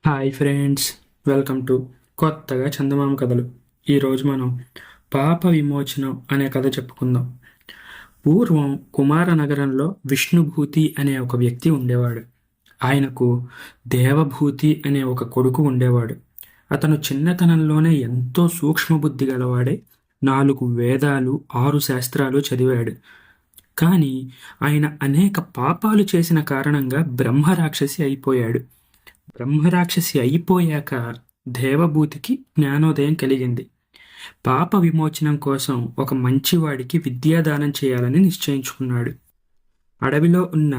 Hi friends, welcome to కొత్తగా చందమామ కథలు. ఈరోజు మనం పాప విమోచనం అనే కథ చెప్పుకుందాం. పూర్వం కుమార నగరంలో విష్ణుభూతి అనే ఒక వ్యక్తి ఉండేవాడు. ఆయనకు దేవభూతి అనే ఒక కొడుకు ఉండేవాడు. అతను చిన్నతనంలోనే ఎంతో సూక్ష్మబుద్ధి గలవాడే. 4 వేదాలు, 6 శాస్త్రాలు చదివాడు. కానీ ఆయన అనేక పాపాలు చేసిన కారణంగా బ్రహ్మరాక్షసి అయిపోయాడు. బ్రహ్మరాక్షసి అయిపోయాక దేవభూతికి జ్ఞానోదయం కలిగింది. పాప విమోచనం కోసం ఒక మంచివాడికి విద్యాదానం చేయాలని నిశ్చయించుకున్నాడు. అడవిలో ఉన్న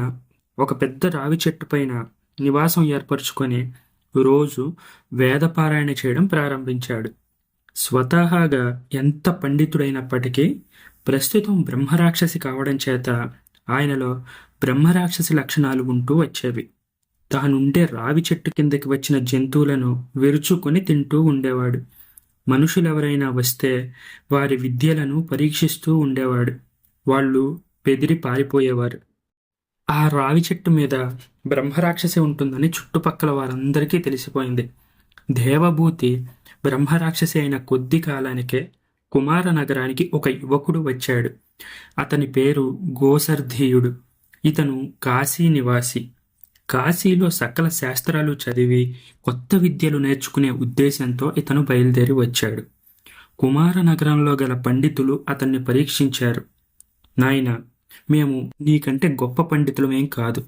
ఒక పెద్ద రావి చెట్టు పైన నివాసం ఏర్పరచుకొని రోజు వేదపారాయణ చేయడం ప్రారంభించాడు. స్వతహాగా ఎంత పండితుడైనప్పటికీ ప్రస్తుతం బ్రహ్మరాక్షసి కావడం చేత ఆయనలో బ్రహ్మరాక్షసి లక్షణాలు ఉంటూ వచ్చేవి. తానుండే రావి చెట్టు కిందకి వచ్చిన జంతువులను విరుచుకొని తింటూ ఉండేవాడు. మనుషులెవరైనా వస్తే వారి విద్యలను పరీక్షిస్తూ ఉండేవాడు. వాళ్ళు బెదిరి పారిపోయేవారు. ఆ రావి చెట్టు మీద బ్రహ్మరాక్షసి ఉంటుందని చుట్టుపక్కల వారందరికీ తెలిసిపోయింది. దేవభూతి బ్రహ్మరాక్షసి అయిన కొద్ది కాలానికే కుమార నగరానికి ఒక యువకుడు వచ్చాడు. అతని పేరు గోసర్ధీయుడు. ఇతను కాశీ నివాసి. కాశీలో సకల శాస్త్రాలు చదివి కొత్త విద్యలు నేర్చుకునే ఉద్దేశంతో ఇతను బయలుదేరి వచ్చాడు. కుమార నగరంలో గల పండితులు అతన్ని పరీక్షించారు. నాయనా, మేము నీకంటే గొప్ప పండితులమేం కాదు.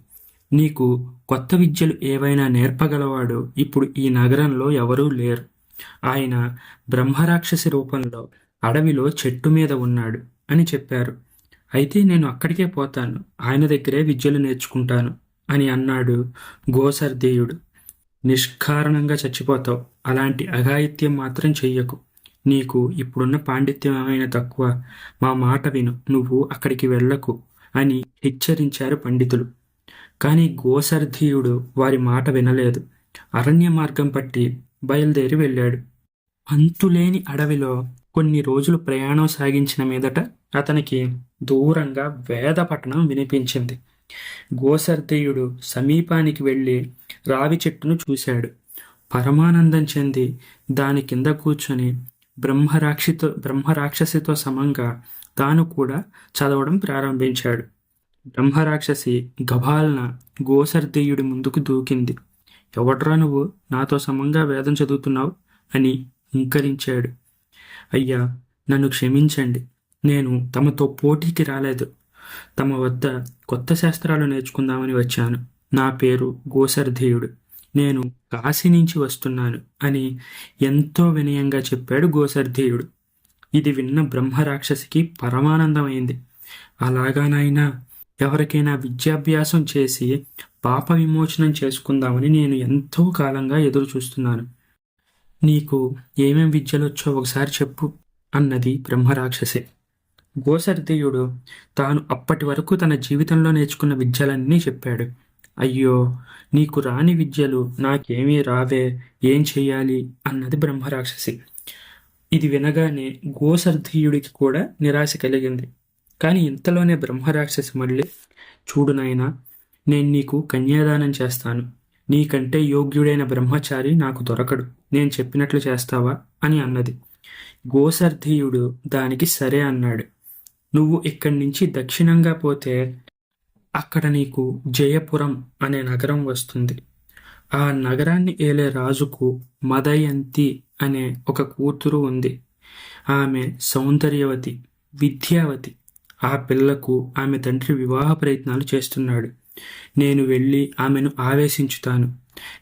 నీకు కొత్త విద్యలు ఏవైనా నేర్పగలవాడు ఇప్పుడు ఈ నగరంలో ఎవరూ లేరు. ఆయన బ్రహ్మరాక్షసి రూపంలో అడవిలో చెట్టు మీద ఉన్నాడు అని చెప్పారు. అయితే నేను అక్కడికే పోతాను, ఆయన దగ్గరే విద్యలు నేర్చుకుంటాను అని అన్నాడు గోసర్ధేయుడు. నిష్కారణంగా చచ్చిపోతావు. అలాంటి అఘాయిత్యం మాత్రం చెయ్యకు. నీకు ఇప్పుడున్న పాండిత్యం ఏమైనా తక్కువ. మా మాట విను, నువ్వు అక్కడికి వెళ్ళకు అని హెచ్చరించారు పండితులు. కానీ గోసర్ధీయుడు వారి మాట వినలేదు. అరణ్య మార్గం పట్టి బయలుదేరి వెళ్ళాడు. అంతులేని అడవిలో కొన్ని రోజులు ప్రయాణం సాగించిన మీదట అతనికి దూరంగా వేదపఠనం వినిపించింది. గోసర్ధేయుడు సమీపానికి వెళ్ళి రావి చెట్టును చూశాడు. పరమానందం చెంది దాని కింద కూర్చొని బ్రహ్మరాక్షసితో సమంగా తాను కూడా చదవడం ప్రారంభించాడు. బ్రహ్మరాక్షసి గభాలన గోసర్ధేయుడి ముందుకు దూకింది. ఎవడ్రా నువ్వు, నాతో సమంగా వేదం చదువుతున్నావు అని హుంకరించాడు. అయ్యా, నన్ను క్షమించండి. నేను తమతో పోటీకి రాలేదు. తమ వద్ద కొత్త శాస్త్రాలు నేర్చుకుందామని వచ్చాను. నా పేరు గోసర్ధేయుడు. నేను కాశీ నుంచి వస్తున్నాను అని ఎంతో వినయంగా చెప్పాడు గోసర్ధేయుడు. ఇది విన్న బ్రహ్మరాక్షసికి పరమానందమైంది. అలాగానైనా ఎవరికైనా విద్యాభ్యాసం చేసి పాప విమోచనం చేసుకుందామని నేను ఎంతో కాలంగా ఎదురు చూస్తున్నాను. నీకు ఏమేం విద్యలొచ్చో ఒకసారి చెప్పు అన్నది బ్రహ్మరాక్షసి. గోసర్ధేయుడు తాను అప్పటి వరకు తన జీవితంలో నేర్చుకున్న విద్యలన్నీ చెప్పాడు. అయ్యో, నీకు రాని విద్యలు నాకేమీ రావే, ఏం చెయ్యాలి అన్నది బ్రహ్మరాక్షసి. ఇది వినగానే గోసర్ధీయుడికి కూడా నిరాశ కలిగింది. కానీ ఇంతలోనే బ్రహ్మరాక్షసి మళ్ళీ, చూడు నాయనా, నేను నీకు కన్యాదానం చేస్తాను. నీకంటే యోగ్యుడైన బ్రహ్మచారి నాకు దొరకడు. నేను చెప్పినట్లు చేస్తావా అని అన్నది. గోసర్ధీయుడు దానికి సరే అన్నాడు. నువ్వు ఇక్కడి నుంచి దక్షిణంగా పోతే అక్కడ నీకు జయపురం అనే నగరం వస్తుంది. ఆ నగరాన్ని ఏలే రాజుకు మదయంతి అనే ఒక కూతురు ఉంది. ఆమె సౌందర్యవతి, విద్యావతి. ఆ పిల్లకు ఆమె తండ్రి వివాహ ప్రయత్నాలు చేస్తున్నాడు. నేను వెళ్ళి ఆమెను ఆవేశించుతాను.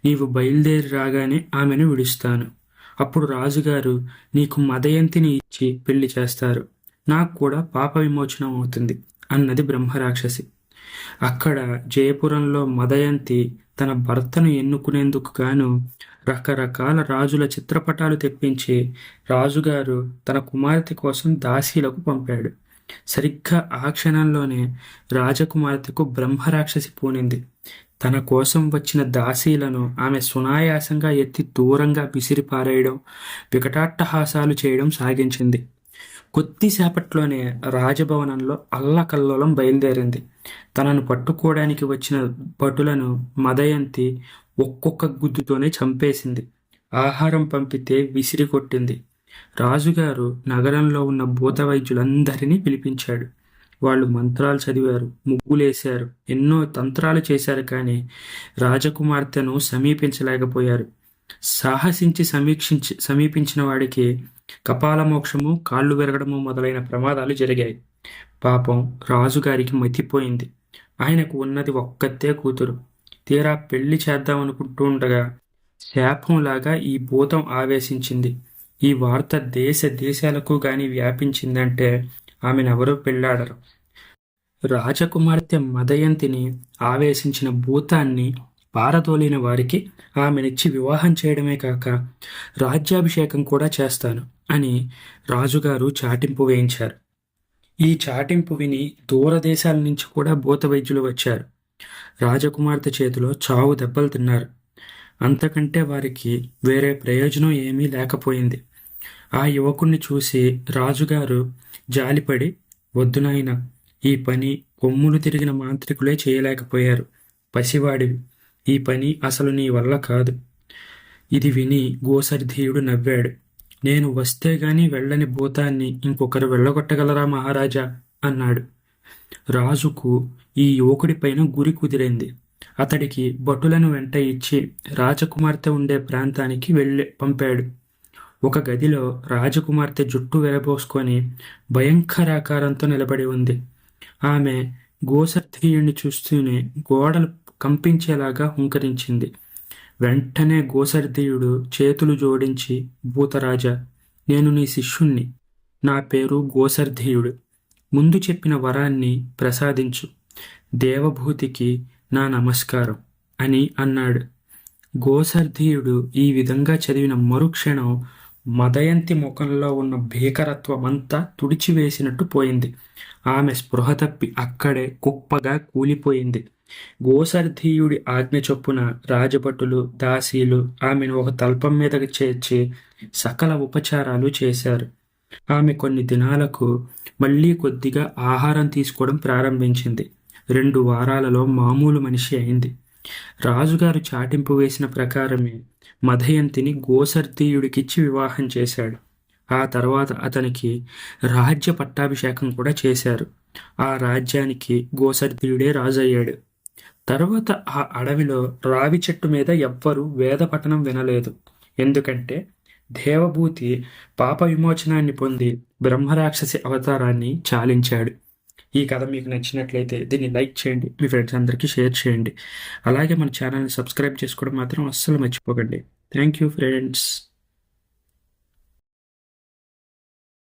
నీవు బయలుదేరి రాగానే ఆమెను విడుస్తాను. అప్పుడు రాజుగారు నీకు మదయంతిని ఇచ్చి పెళ్లి చేస్తారు. నాకు కూడా పాప విమోచనం అవుతుంది అన్నది బ్రహ్మరాక్షసి. అక్కడ జయపురంలో మదయంతి తన భర్తను ఎన్నుకునేందుకు గాను రకరకాల రాజుల చిత్రపటాలు తెప్పించి రాజుగారు తన కుమార్తె కోసం దాసీలకు పంపాడు. సరిగ్గా ఆ క్షణంలోనే రాజకుమార్తెకు బ్రహ్మరాక్షసి పూనింది. తన కోసం వచ్చిన దాసీలను ఆమె సునాయాసంగా ఎత్తి దూరంగా విసిరిపారేయడం, వికటాట్టహాసాలు చేయడం సాగించింది. కొద్దిసేపట్లోనే రాజభవనంలో అల్లకల్లోలం బయలుదేరింది. తనను పట్టుకోవడానికి వచ్చిన భటులను మదయంతి ఒక్కొక్క గుద్దుతోనే చంపేసింది. ఆహారం పంపితే విసిరి కొట్టింది. రాజుగారు నగరంలో ఉన్న భూత వైద్యులందరినీ పిలిపించాడు. వాళ్ళు మంత్రాలు చదివారు, ముగ్గులేశారు, ఎన్నో తంత్రాలు చేశారు. కానీ రాజకుమార్తెను సమీపించలేకపోయారు. సాహసించి సమీపించిన వాడికి కపాలమోక్షము, కాళ్ళు విరగడము మొదలైన ప్రమాదాలు జరిగాయి. పాపం రాజుగారికి మతిపోయింది. ఆయనకు ఉన్నది ఒక్కతే కూతురు. తీరా పెళ్లి చేద్దామనుకుంటూ ఉండగా శాపంలాగా ఈ భూతం ఆవేశించింది. ఈ వార్త దేశ దేశాలకు గాని వ్యాపించిందంటే ఆమెనెవరూ పెళ్లాడరు. రాజకుమార్తె మదయంతిని ఆవేశించిన భూతాన్ని పారదోలిన వారికి ఆమెనిచ్చి వివాహం చేయడమే కాక రాజ్యాభిషేకం కూడా చేస్తాను అని రాజుగారు చాటింపు వేయించారు. ఈ చాటింపు విని దూరదేశాల నుంచి కూడా భూత వైద్యులు వచ్చారు. రాజకుమార్తె చేతిలో చావు దెబ్బలు తిన్నారు. అంతకంటే వారికి వేరే ప్రయోజనం ఏమీ లేకపోయింది. ఆ యువకుణ్ణి చూసి రాజుగారు జాలిపడి, వద్దు నాయనా, ఈ పని కొమ్ములు తిరిగిన మాంత్రికులే చేయలేకపోయారు. పసివాడివి, ఈ పని అసలు నీ వల్ల కాదు. ఇది విని గోసర్ధీయుడు నవ్వాడు. నేను వస్తే గాని వెళ్ళని భూతాన్ని ఇంకొకరు వెళ్ళగొట్టగలరా మహారాజా అన్నాడు. రాజుకు ఈ యువకుడిపైన గురి కుదిరింది. అతడికి భటులను వెంట ఇచ్చి రాజకుమార్తె ఉండే ప్రాంతానికి పంపాడు. ఒక గదిలో రాజకుమార్తె జుట్టు విరబోసుకొని భయంకరాకారంతో నిలబడి ఉంది. ఆమె గోసర్ధీయుణ్ణి చూస్తూనే గోడలు కంపించేలాగా హుంకరించింది. వెంటనే గోసర్ధీయుడు చేతులు జోడించి, భూతరాజా, నేను నీ శిష్యుణ్ణి. నా పేరు గోసర్ధీయుడు. ముందు చెప్పిన వరాన్ని ప్రసాదించు. దేవభూతికి నా నమస్కారం అని అన్నాడు. గోసర్ధీయుడు ఈ విధంగా చదివిన మరుక్షణం మదయంతి ముఖంలో ఉన్న భీకరత్వమంతా తుడిచివేసినట్టు పోయింది. ఆమె స్పృహ తప్పి అక్కడే కుప్పగా కూలిపోయింది. గోసర్ధీయుడి ఆజ్ఞ చొప్పున రాజభటులు, దాసీలు ఆమెను ఒక తల్పం మీదకి చేర్చి సకల ఉపచారాలు చేశారు. ఆమె కొన్ని దినాలకు మళ్ళీ కొద్దిగా ఆహారం తీసుకోవడం ప్రారంభించింది. 2 వారాలలో మామూలు మనిషి అయింది. రాజుగారు చాటింపు వేసిన ప్రకారమే మదయంతిని గోసర్ధీయుడికిచ్చి వివాహం చేశాడు. ఆ తర్వాత అతనికి రాజ్య పట్టాభిషేకం కూడా చేశారు. ఆ రాజ్యానికి గోసర్ధీయుడే రాజయ్యాడు. తర్వాత ఆ అడవిలో రావి చెట్టు మీద ఎవ్వరూ వేద పఠనం వినలేదు. ఎందుకంటే దేవభూతి పాప విమోచనాన్ని పొంది బ్రహ్మరాక్షసి అవతారాన్ని చాలించాడు. ఈ కథ మీకు నచ్చినట్లయితే దీన్ని లైక్ చేయండి, మీ ఫ్రెండ్స్ అందరికీ షేర్ చేయండి. అలాగే మన ఛానల్ని సబ్స్క్రైబ్ చేసుకోవడం మాత్రం అస్సలు మర్చిపోకండి. Thank you friends.